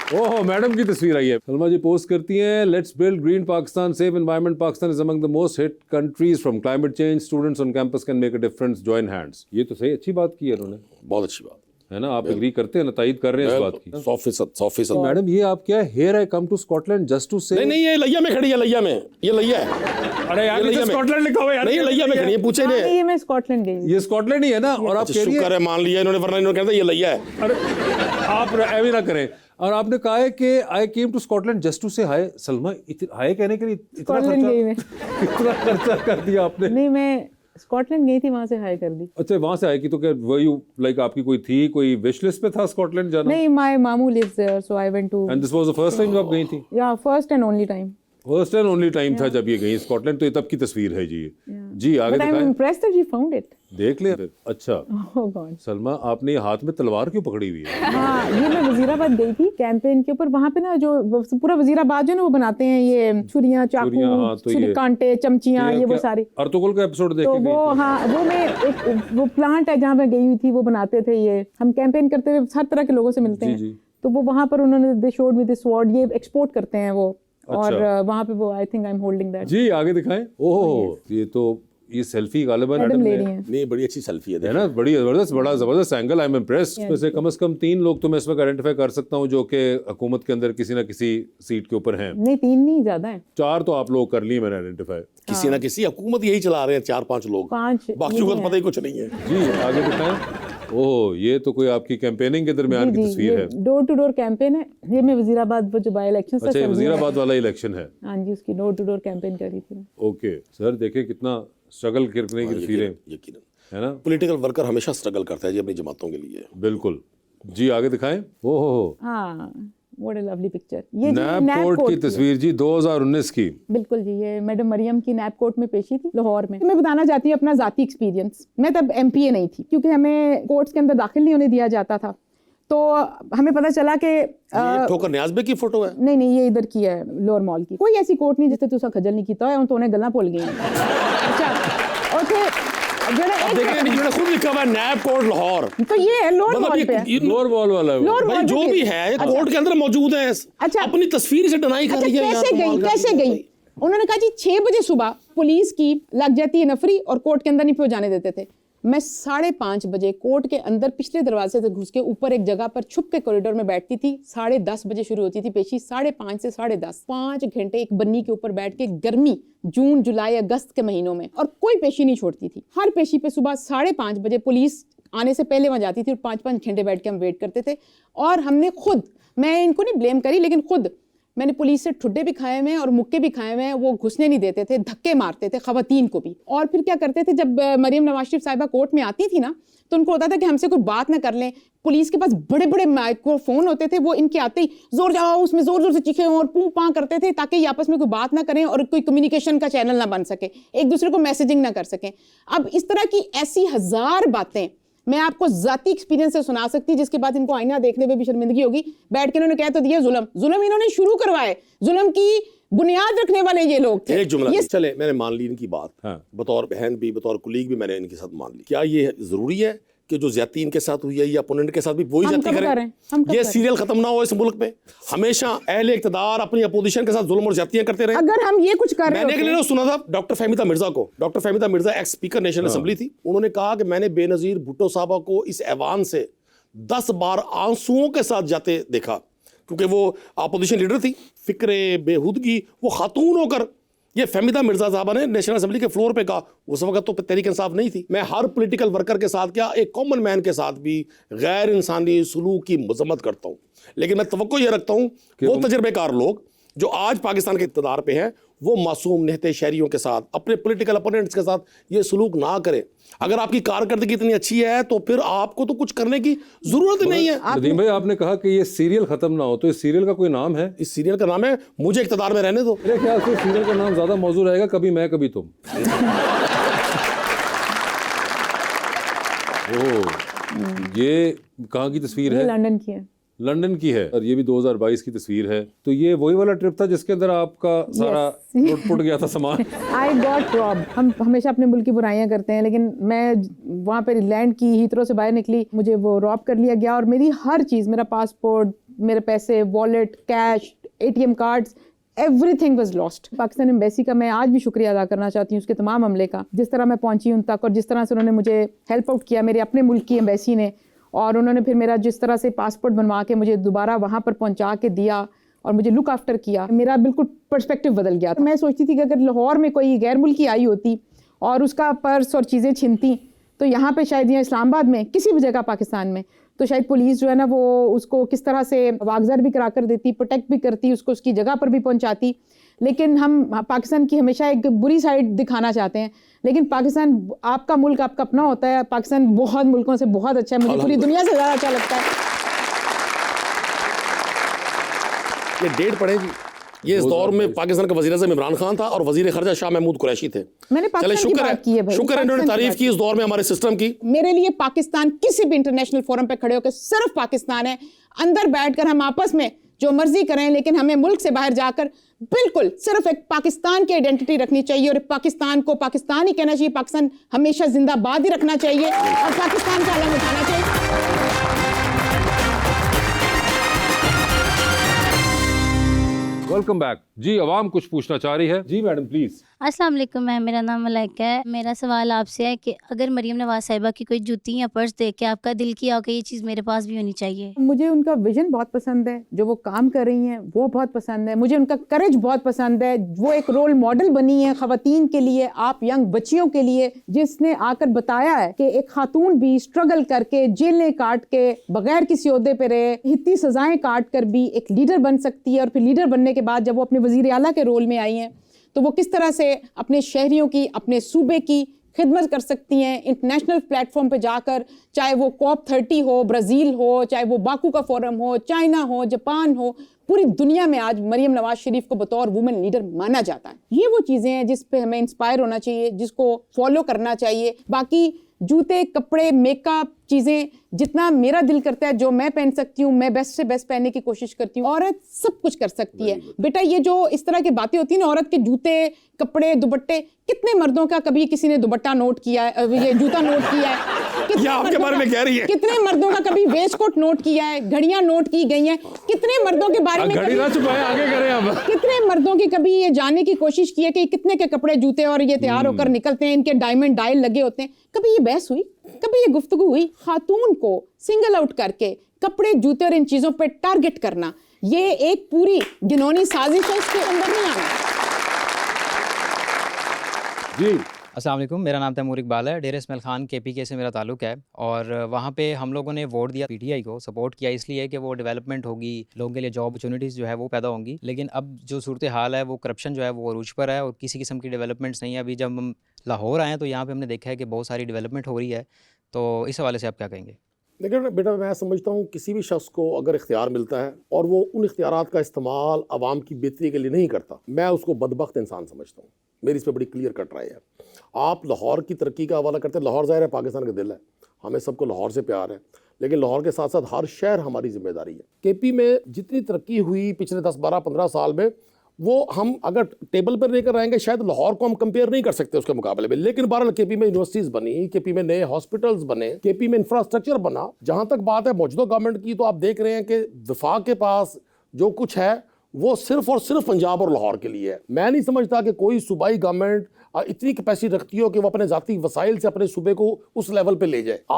ओह madam की तस्वीर आई है। सलमा जी पोस्ट करती हैं, let's build green Pakistan, safe environment, Pakistan is among the most hit countries from climate change, students on campus can make a difference, join hands. ये तो सही अच्छी बात की है उन्होंने, बहुत अच्छी बात है ना। आप एग्री करते हैं ना, तायद कर रहे हैं इस बात की? 100%। मैडम ये आप क्या, here I come to Scotland just to say? नहीं, ये लैया में खड़ी है, लैया में, ये लैया है। अरे यार ये स्कॉटलैंड लिखा हुआ है यार। नहीं, लैया में खड़ी है, पूछे हाँ, नहीं। ये मैं स्कॉटलैंड गई हूँ। ये स्कॉटलैंड ही है ना। और आप कह रही शुक्र है मान लिया इन्होंने, वरना इन्होंने कहता ये लैया है। अरे आप ऐवी ना करें। और आपने कहा है कि I came to Scotland just to say hi. Salma हाय कहने के लिए इतना खर्चा कर दिया आपने? नहीं, मैं स्कॉटलैंड गई थी, वहां से हाई कर दी। अच्छा वहां से आए की, तो क्या वही लाइक आपकी कोई थी, कोई विश लिस्ट पे था स्कॉटलैंड जाना? नहीं, माय मामू lives there, so I went to. And this was the first time आप गई थी? या first and only time. First and only time था जब ये गई स्कॉटलैंड। तो ये तब की तस्वीर है जी। जी आगे बट आई एम दिखाएं। Impressed that you found it. देख ले फिर। अच्छा ओह गॉड। सलमा आपने हाथ में तलवार क्यों पकड़ी हुई है? हाँ, ये मैं वजीराबाद गई थी कैंपेन के ऊपर। वहाँ पे ना जो पूरा वजीराबाद जो है ना, वो बनाते हैं ये छुरियाँ, चाकू, हाँ, तो ये कांटे, चमचियाँ, ये वो सारी। अर्तुगरुल का एपिसोड देख तो के वो, हाँ, वो मैं एक वो प्लांट है जहाँ मैं गई हुई थी, वो बनाते थे ये। हम कैंपेन करते हुए हर तरह के लोगों से मिलते हैं। तो वो वहाँ पर उन्होंने they showed me this sword, ये एक्सपोर्ट करते हैं वो। और वहाँ पे वो I think I am holding that. जी आगे दिखाएं। ओह ये तो ये सेल्फी गालिबन मैडम ले रही हैं। नहीं, बड़ी अच्छी सेल्फी है ना, बड़ी जबरदस्त, बड़ा जबरदस्त एंगल। I am impressed. इसमें से कम 3 लोग तो मैं इसमें आइडेंटिफाई कर सकता हूँ जो कि हुकूमत के अंदर किसी ना किसी सीट के ऊपर हैं। नहीं, 3 नहीं, ज्यादा है। 4 तो आप लोग कर लिए मैंने आइडेंटिफाई। किसी ना किसी हुकूमत यही चला रहे हैं, 4-5 लोग, 5 बाकी को तो पता ही कुछ नहीं है। जी आगे दिखाएं। ओह ये तो कोई आपकी कैंपेनिंग के दरमियान की तस्वीर है। डोर टू डोर कैंपेन है ये। मैं वजीराबाद वो जो बाय इलेक्शन। अच्छा ये वजीराबाद वाला इलेक्शन है? हाँ जी, उसकी डोर टू डोर कैंपेन कर रही थी। ओके सर, देखे कितना स्ट्रगल करने की तस्वीरें, यकीनन है ना। पॉलिटिकल वर्कर हमेशा स्ट्रगल करता है जी अपनी जमातों के लिए। बिल्कुल। जी आगे दिखाएं। ओहो हाँ, व्हाट अ लवली पिक्चर। ये नैपकोट की तस्वीर जी 2019 की। बिल्कुल जी, ये मैडम मरियम की नैपकोट में पेशी थी लाहौर में। मैं बताना चाहती हूँ अपना जाती एक्सपीरियंस। मैं तब MPA नहीं थी, क्योंकि हमें कोर्ट्स के अंदर दाखिल नहीं होने दिया जाता था। तो हमें पता चला कि ठोकर न्याज़बे की फोटो है। नहीं, ये इधर की है, लोअर मॉल की। कोई ऐसी कोर्ट नहीं जिससे तुसा खजल नहीं किया है, तो उन्हें गल्ला भुल गई। अच्छा, और फिर देखिए खुद लिखा हुआ है नैपकोट लाहौर, तो ये है लोअर मॉल पे। लोअर मॉल वाला है वो। भाई जो भी है कोर्ट के अंदर मौजूद है। अच्छा, अपनी तस्वीर से डिनाई कर रही है। कैसे गई? उन्होंने कहा जी 6 बजे सुबह पुलिस की लग जाती है नफरी और कोर्ट के अंदर नहीं पहुंचाने देते थे। मैं 5:30 बजे कोर्ट के अंदर पिछले दरवाजे से घुस के ऊपर एक जगह पर छुप के कॉरिडोर में बैठती थी। 10:30 बजे शुरू होती थी पेशी, 5:30 से 10:30 5 घंटे एक बन्नी के ऊपर बैठ के, गर्मी जून जुलाई अगस्त के महीनों में, और कोई पेशी नहीं छोड़ती थी। हर पेशी पे सुबह 5:30 बजे पुलिस आने से पहले वहां जाती थी और 5-5 घंटे बैठ के हम वेट करते थे। और हमने खुद, मैं इनको नहीं ब्लेम करी, लेकिन खुद मैंने पुलिस से ठुड्डे भी खाए हुए हैं और मुक्के भी खाए हुए हैं। वो घुसने नहीं देते थे, धक्के मारते थे खवातीन को भी। और फिर क्या करते थे, जब मरियम नवाज शरीफ साहिबा कोर्ट में आती थी ना, तो उनको होता था कि हमसे कोई बात ना कर लें। पुलिस के पास बड़े बड़े माइक्रोफोन होते थे, वो इनके आते ही जोर जाओ उसमें जोर जोर से चीखें और पूं पां करते थे, ताकि ये आपस में कोई बात ना करें और कोई कम्युनिकेशन का चैनल ना बन सके, एक दूसरे को मैसेजिंग ना कर सकें। अब इस तरह की ऐसी 1000 बातें मैं आपको जाती एक्सपीरियंस से सुना सकती, जिसके बाद इनको आईना देखने में भी शर्मिंदगी होगी। बैठ के इन्होंने कह तो दिया जुल्म इन्होंने शुरू करवाए। जुल्म की बुनियाद रखने वाले ये लोग थे। एक जुमला चले, मैंने मान ली इनकी बात। हाँ। बतौर बहन भी, बतौर कुलीग भी मैंने इनके साथ मान ली। क्या ये जरूरी है कि जो ज्यादती इनके साथ हुई है या अपोनेंट के साथ भी वही ज्यादती करें? ये सीरियल खत्म ना हो इस मुल्क में। हमेशा अहले इक़्तिदार अपनी अपोजिशन के साथ जुल्म और ज्यादतियां करते रहे। अगर हम ये कुछ कर रहे मैंने एक सुना था डॉक्टर फहमीदा मिर्जा को। Doctor Fahmida Mirza x speaker national assembly थी। उन्होंने कहा कि मैंने बेनजीर भुट्टो साहबा को इस ऐवान से 10 बार आंसुओं के साथ जाते देखा, क्योंकि वो अपोजिशन लीडर थी। फिक्रे बेहूदगी, वो खातून होकर ये फहमीदा मिर्जा साहबा ने नेशनल असेंबली के फ्लोर पे कहा। उस वक्त तो तहरीक इंसाफ नहीं थी। मैं हर पॉलिटिकल वर्कर के साथ, क्या एक कॉमन मैन के साथ भी गैर इंसानी सलूक की मजम्मत करता हूँ, लेकिन मैं तवक्को ये रखता हूँ वो तजर्बेकार लोग जो आज पाकिस्तान के इक़्तिदार पे हैं, वो मासूम नहते शहरियों के साथ, अपने पॉलिटिकल अपोनेंट्स के साथ ये सलूक ना करें। अगर आपकी कारकर्दगी इतनी अच्छी है तो फिर आपको तो कुछ करने की जरूरत नहीं है। नदीम भाई आपने कहा कि ये सीरियल खत्म ना हो, तो इस सीरियल का कोई नाम है? इस सीरियल का नाम है मुझे इक़्तिदार में रहने दो। मेरे ख्याल से सीरियल का नाम ज्यादा मौजूद रहेगा कभी मैं कभी तुम। ओह ये कहाँ की तस्वीर है? लंदन की है। लंदन की है, और ये भी 2022 की तस्वीर है। तो ये वही वाला ट्रिप था जिसके अंदर आपका सारा लुट-पुट गया था सामान। I got robbed. हम हमेशा अपने मुल्क की बुराइयां करते हैं, लेकिन मैं वहाँ पे लैंड की हीथ्रो से बाहर निकली, मुझे वो रॉब कर लिया गया और मेरी हर चीज़, मेरा पासपोर्ट, मेरे पैसे, wallet, cash, ATM cards, everything was lost. Pakistan embassy का मैं आज भी शुक्रिया अदा करना चाहती हूँ, उसके तमाम अमले का, जिस तरह मैं पहुंची उन तक और जिस तरह से उन्होंने मुझे हेल्प आउट किया, मेरे अपने मुल्क की एम्बेसी ने, और उन्होंने फिर मेरा जिस तरह से पासपोर्ट बनवा के मुझे दोबारा वहाँ पर पहुँचा के दिया और मुझे लुक आफ्टर किया, मेरा बिल्कुल पर्सपेक्टिव बदल गया। मैं सोचती थी कि अगर लाहौर में कोई गैर मुल्की आई होती और उसका पर्स और चीज़ें छीनती, तो यहाँ पे शायद, या इस्लामाबाद में, किसी भी जगह पाकिस्तान में, तो शायद पुलिस जो है ना वो उसको किस तरह से वागज़र भी करा कर देती, प्रोटेक्ट भी करती, उसको उसकी जगह पर भी पहुँचाती। लेकिन हम पाकिस्तान की हमेशा एक बुरी साइड दिखाना चाहते हैं, लेकिन पाकिस्तान आपका मुल्क आपका अपना होता है। पाकिस्तान बहुत मुल्कों से बहुत अच्छा है, मुझे पूरी दुनिया से ज़्यादा अच्छा लगता है। ये डेट पड़ेगी, ये इस दौर में पाकिस्तान का वज़ीर-ए-आज़म इमरान खान था और वज़ीर ख़ारजा शाह महमूद कुरैशी थे। मैंने पाकिस्तान की बात की है भाई, शुक्र है इन्होंने तारीफ की इस दौर में हमारे सिस्टम की। मेरे लिए पाकिस्तान किसी भी इंटरनेशनल फोरम पे खड़े होकर सिर्फ पाकिस्तान है। अंदर बैठकर हम आपस में जो मर्जी करें, लेकिन हमें मुल्क से बाहर जाकर बिल्कुल सिर्फ एक पाकिस्तान की आइडेंटिटी रखनी चाहिए और पाकिस्तान को पाकिस्तान ही कहना चाहिए। पाकिस्तान हमेशा जिंदाबाद ही रखना चाहिए और पाकिस्तान का अलग उठाना चाहिए। वेलकम बैक जी। आवाम कुछ पूछना चाह रही है जी, मैडम प्लीज। अस्सलाम वालेकुम मैम, मेरा नाम मलाइका है। मेरा सवाल आपसे है कि अगर मरीम नवाज साहिबा की कोई जूती या पर्स देख के आपका दिल किया कि ये चीज़ मेरे पास भी होनी चाहिए? मुझे उनका विजन बहुत पसंद है, जो वो काम कर रही हैं वो बहुत पसंद है। मुझे उनका करेज बहुत पसंद है। वो एक रोल मॉडल बनी है ख़वातीन के लिए, आप यंग बच्चियों के लिए, जिसने आकर बताया है कि एक खातून भी स्ट्रगल करके, जेलें काट के, बगैर किसी ओहदे पे रहे, इतनी सजाएं काट कर भी एक लीडर बन सकती है। और फिर लीडर बनने के बाद जब वो अपने वज़ीर आला के रोल में आई हैं, तो वो किस तरह से अपने शहरियों की, अपने सूबे की खिदमत कर सकती हैं इंटरनेशनल प्लेटफॉर्म पे जाकर, चाहे वो COP30 हो, ब्राज़ील हो, चाहे वो बाकू का फोरम हो, चाइना हो, जापान हो, पूरी दुनिया में आज मरियम नवाज शरीफ को बतौर वुमेन लीडर माना जाता है। ये वो चीज़ें हैं जिस पे हमें इंस्पायर होना चाहिए, जिसको फॉलो करना चाहिए। बाकी जूते, कपड़े, मेकअप, चीज़ें जितना मेरा दिल करता है, जो मैं पहन सकती हूँ, मैं बेस्ट से बेस्ट पहनने की कोशिश करती हूँ। औरत सब कुछ कर सकती है बेटा। ये जो इस तरह की बातें होती हैं ना, औरत के जूते, कपड़े, दुपट्टे, कितने मर्दों का कभी किसी ने दुपट्टा नोट किया है, ये जूता नोट किया है? ये आपके बारे में कह रही है। कितने मर्दों का कभी वेस्ट कोट नोट किया है, घड़ियां नोट की गई हैं? कितने मर्दों के बारे में घड़ी ना छुपाए, आगे करें अब। कितने मर्दों की कभी ये जानने की कोशिश की है कि कितने के कपड़े, जूते और ये तैयार होकर निकलते हैं, इनके डायमंड डायल लगे होते हैं? कभी ये बहस हुई, कभी ये गुफ्तगू हुई? खातून को सिंगल आउट करके कपड़े, जूते और इन चीजों पे टारगेट करना, ये एक पूरी घिनौनी साजिश है, इसके अंदर नहीं आना जी। अस्सलाम वालेकुम, मेरा नाम तैमूर इकबाल है। डेर इस्माइल खान KPK से मेरा ताल्लुक़ है और वहाँ पे हम लोगों ने वोट दिया PTI को, सपोर्ट किया इसलिए कि वो डेवलपमेंट होगी, लोगों के लिए जॉब अपॉर्चुनिटीज़ जो है वो पैदा होंगी। लेकिन अब जो सूरत हाल है वो करप्शन जो है वो अरूज पर है और किसी किस्म की डेवलपमेंट्स नहीं है। अभी जब हम लाहौर आए हैं तो यहाँ पर हमने देखा है कि बहुत सारी डेवलपमेंट हो रही है, तो इस हवाले से आप क्या कहेंगे? लेकिन बेटा मैं समझता हूँ किसी भी शख्स को अगर इख्तियार मिलता है और वो उन इख्तियारात का इस्तेमाल आवाम की बेहतरी के लिए नहीं करता, मैं उसको बदबख्त इंसान समझता हूँ। मेरी इस पर बड़ी क्लियर कट राय है। आप लाहौर की तरक्की का हवाला करते हैं। लाहौर ज़ाहिर है पाकिस्तान का दिल है, हमें सबको लाहौर से प्यार है, लेकिन लाहौर के साथ साथ हर शहर हमारी जिम्मेदारी है। KP में जितनी तरक्की हुई पिछले 10, 12, 15 साल में, वो हम अगर टेबल पर लेकर आएंगे शायद लाहौर को हम कंपेयर नहीं कर सकते उसके मुकाबले में। लेकिन बहरहाल KP में यूनिवर्सिटीज़ बनी, KP में नए हॉस्पिटल्स बने, KP में इंफ्रास्ट्रक्चर बना। जहाँ तक बात है मौजूदा गवर्नमेंट की, तो आप देख रहे हैं कि वफाक के पास जो कुछ है वो सिर्फ और सिर्फ पंजाब और लाहौर के लिए है। मैं नहीं समझता कि कोई सूबाई गवर्नमेंट इतनी कैपेसिटी रखती हो कि वो अपने ज़ाती वसाइल से अपने सूबे को उस लेवल पे ले जाए। आप